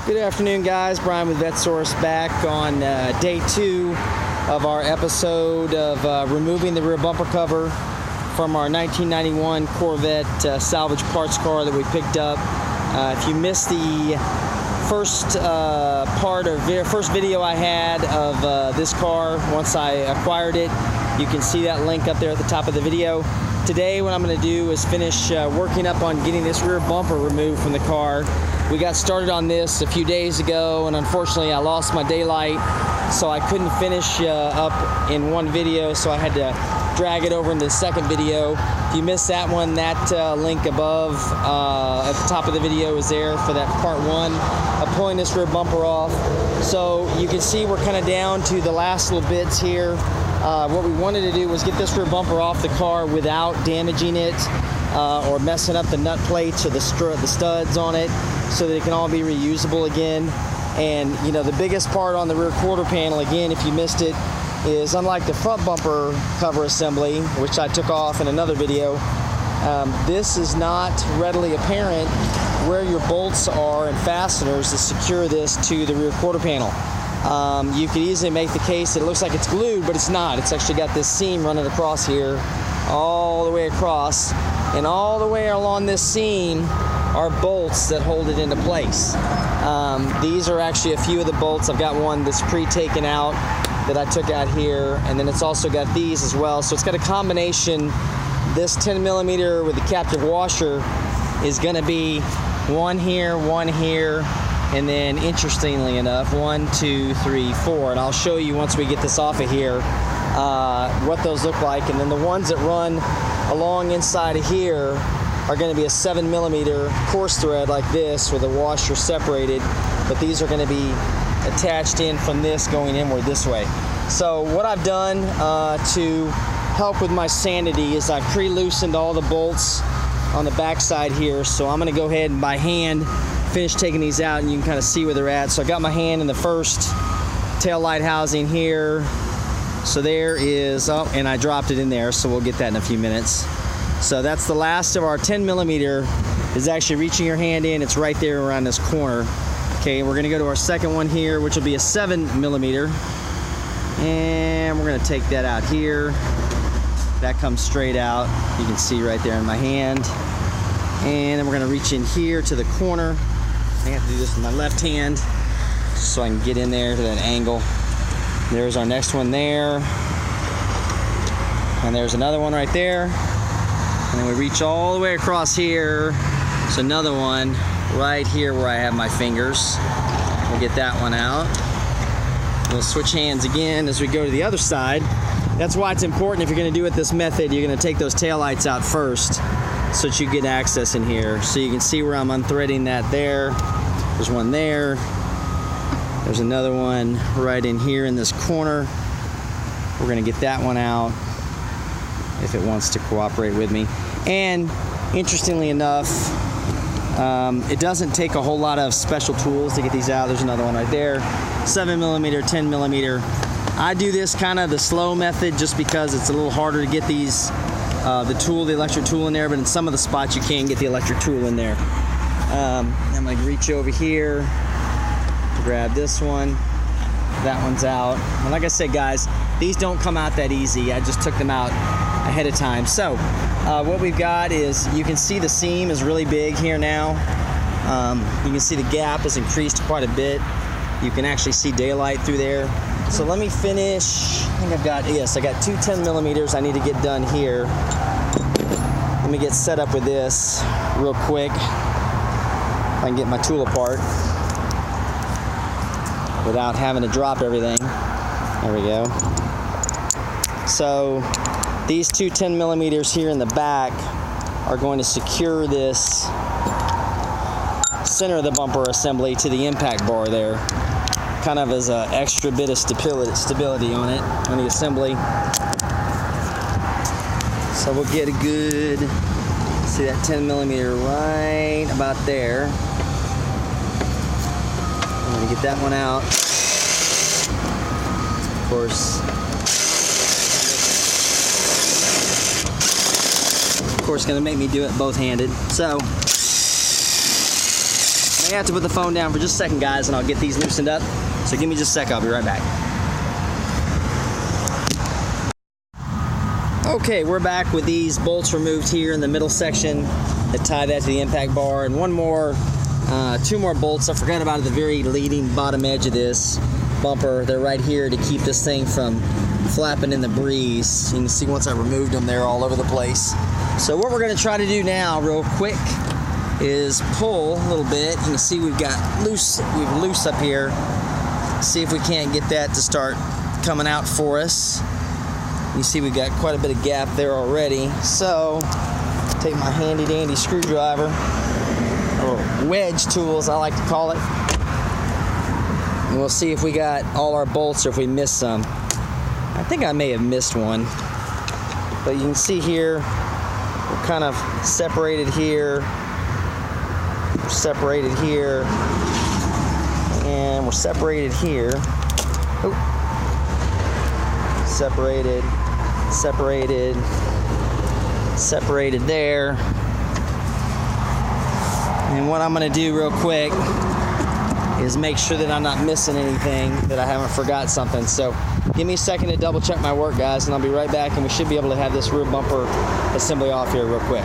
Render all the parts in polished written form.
Good afternoon, guys. Brian with VetteSource back on day 2 of our episode of removing the rear bumper cover from our 1991 Corvette salvage parts car that we picked up. If you missed the first first video I had of this car once I acquired it, you can see that link up there at the top of the video. Today what I'm going to do is finish working up on getting this rear bumper removed from the car. We got started on this a few days ago, and unfortunately I lost my daylight, so I couldn't finish up in one video, so I had to drag it over into the second video. If you missed that one, that link above at the top of the video is there for that part 1 of pulling this rear bumper off. So you can see we're kind of down to the last little bits here. What we wanted to do was get this rear bumper off the car without damaging it or messing up the nut plates or the studs on it, so that it can all be reusable again. And you know, the biggest part on the rear quarter panel, again, if you missed it, is unlike the front bumper cover assembly, which I took off in another video, this is not readily apparent where your bolts are and fasteners to secure this to the rear quarter panel. You could easily make the case that it looks like it's glued, but it's not. It's actually got this seam running across here, all the way across, and all the way along this seam are bolts that hold it into place. These are actually a few of the bolts. I've got one that's pre-taken out that I took out here, and then it's also got these as well. So it's got a combination. This 10mm with the captive washer is going to be one here, and then interestingly enough, 1, 2, 3, 4. And I'll show you once we get this off of here what those look like. And then the ones that run along inside of here are going to be a 7mm coarse thread like this with a washer separated, but these are going to be attached in from this going inward this way. So what I've done to help with my sanity is I've pre-loosened all the bolts on the back side here. So I'm going to go ahead and by hand finish taking these out, and you can kind of see where they're at. So I got my hand in the first tail light housing here. So there is, oh, and I dropped it in there, so we'll get that in a few minutes. So that's the last of our 10mm is actually reaching your hand in. It's right there around this corner. Okay, we're gonna go to our second one here, which will be a 7mm. And we're gonna take that out here. That comes straight out. You can see right there in my hand. And then we're gonna reach in here to the corner. I have to do this with my left hand so I can get in there to that angle. There's our next one there. And there's another one right there. And then we reach all the way across here. There's another one right here where I have my fingers. We'll get that one out. We'll switch hands again as we go to the other side. That's why it's important, if you're gonna do it this method, you're gonna take those taillights out first so that you get access in here. So you can see where I'm unthreading that there. There's one there. There's another one right in here in this corner. We're gonna get that one out if it wants to cooperate with me. And interestingly enough, it doesn't take a whole lot of special tools to get these out. There's another one right there. 7mm, 10mm. I do this kind of the slow method just because it's a little harder to get these, the electric tool in there, but in some of the spots you can get the electric tool in there. I'm gonna reach over here, grab this one. That one's out. And like I said, guys, these don't come out that easy. I just took them out ahead of time. So what we've got is, you can see the seam is really big here now. You can see the gap has increased quite a bit. You can actually see daylight through there. So let me finish. I think I got two 10mm I need to get done here. Let me get set up with this real quick. If I can get my tool apart without having to drop everything. There we go. So these two 10mm here in the back are going to secure this center of the bumper assembly to the impact bar there, kind of as an extra bit of stability on it, on the assembly. So we'll get a good, see that 10mm right about there. I'm gonna get that one out. Of course, gonna make me do it both-handed. So may have to put the phone down for just a second, guys, and I'll get these loosened up. So give me just a sec, I'll be right back. Okay, we're back with these bolts removed here in the middle section that tie that to the impact bar, and two more bolts I forgot about at the very leading bottom edge of this bumper. They're right here to keep this thing from flapping in the breeze. You can see once I removed them, they're all over the place. So what we're going to try to do now real quick is pull a little bit. You can see we've loose up here. See if we can't get that to start coming out for us. You see we've got quite a bit of gap there already. So take my handy dandy screwdriver, or wedge tool as I like to call it, and we'll see if we got all our bolts or if we missed some. I think I may have missed one, but you can see here we're kind of separated here, we're separated here, and we're separated here. Oh. Separated, separated, separated there. And what I'm going to do real quick is make sure that I'm not missing anything, that I haven't forgot something. So give me a second to double check my work, guys, and I'll be right back, and we should be able to have this rear bumper assembly off here real quick.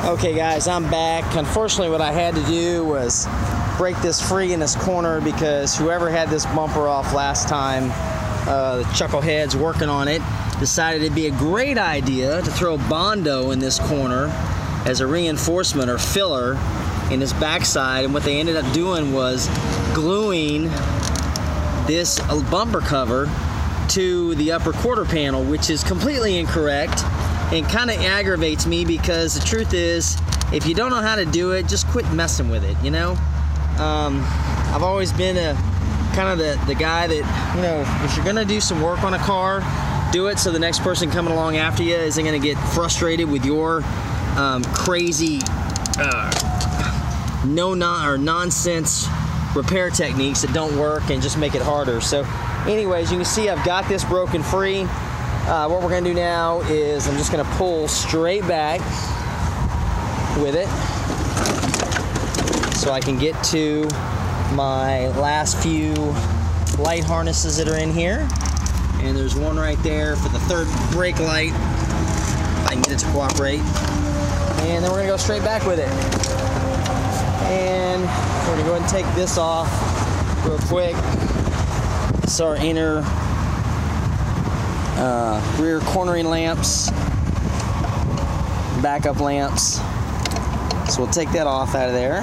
Okay, guys, I'm back. Unfortunately, what I had to do was break this free in this corner because whoever had this bumper off last time, the chuckleheads working on it, decided it'd be a great idea to throw Bondo in this corner as a reinforcement or filler in this backside, and what they ended up doing was gluing this bumper cover to the upper quarter panel, which is completely incorrect and kind of aggravates me because the truth is, if you don't know how to do it, just quit messing with it, you know? I've always been kind of the guy that, you know, if you're gonna do some work on a car, do it so the next person coming along after you isn't gonna get frustrated with your crazy nonsense repair techniques that don't work and just make it harder. So anyways, you can see I've got this broken free. What we're gonna do now is I'm just gonna pull straight back with it so I can get to my last few light harnesses that are in here. And there's one right there for the third brake light, if I can get it to cooperate. And then we're gonna go straight back with it. And we're gonna go ahead and take this off real quick. This is our inner rear cornering lamps, backup lamps. So we'll take that off out of there.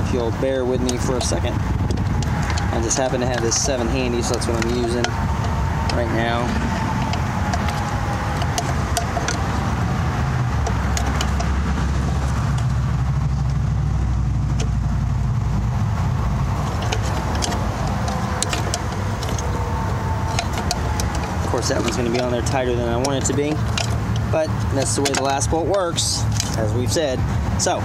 If you'll bear with me for a second. I just happen to have this 7 handy, so that's what I'm using right now. Of course, that one's going to be on there tighter than I want it to be, but that's the way the last bolt works, as we've said. So,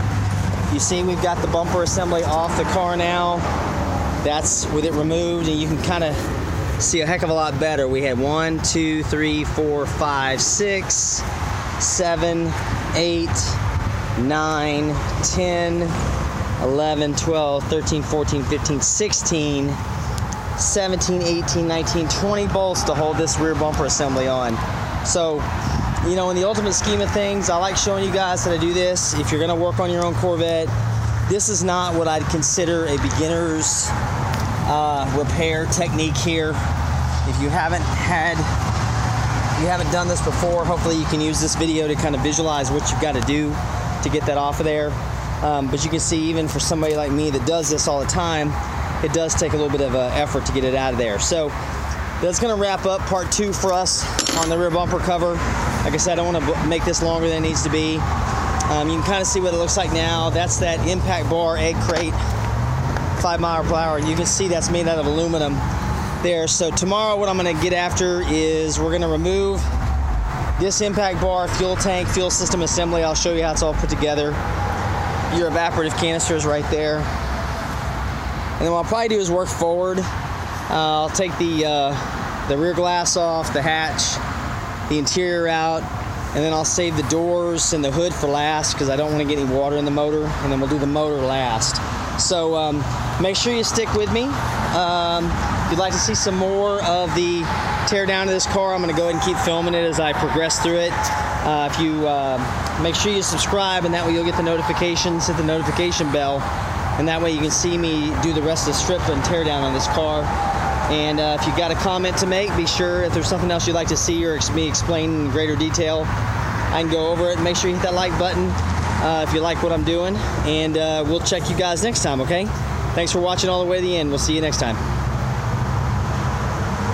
you see we've got the bumper assembly off the car now. That's with it removed, and you can kind of see a heck of a lot better. We had 1, 2, 3, 4, 5, 6, 7, 8, 9, 10, 11, 12, 13, 14, 15, 16, 17, 18, 19, 20 bolts to hold this rear bumper assembly on. So, you know, in the ultimate scheme of things, I like showing you guys how to do this. If you're going to work on your own Corvette, this is not what I'd consider a beginner's repair technique here. If you haven't done this before, hopefully you can use this video to kind of visualize what you've got to do to get that off of there. But you can see, even for somebody like me that does this all the time, it does take a little bit of effort to get it out of there. So that's going to wrap up part 2 for us on the rear bumper cover. Like I said, I don't want to make this longer than it needs to be. You can kind of see what it looks like now. That's that impact bar egg crate, 5 miles per hour, and you can see that's made out of aluminum there. So tomorrow what I'm going to get after is we're going to remove this impact bar, fuel tank, fuel system assembly. I'll show you how it's all put together. Your evaporative canister is right there. And then what I'll probably do is work forward. I'll take the rear glass off, the hatch, the interior out, and then I'll save the doors and the hood for last because I don't want to get any water in the motor, and then we'll do the motor last. So make sure you stick with me. If you'd like to see some more of the tear down of this car, I'm going to go ahead and keep filming it as I progress through it. If you make sure you subscribe, and that way you'll get the notifications, hit the notification bell, and that way you can see me do the rest of the strip and tear down on this car. And if you've got a comment to make, be sure if there's something else you'd like to see or me explain in greater detail, I can go over it. Make sure you hit that like button if you like what I'm doing, and we'll check you guys next time, okay? Thanks for watching all the way to the end. We'll see you next time.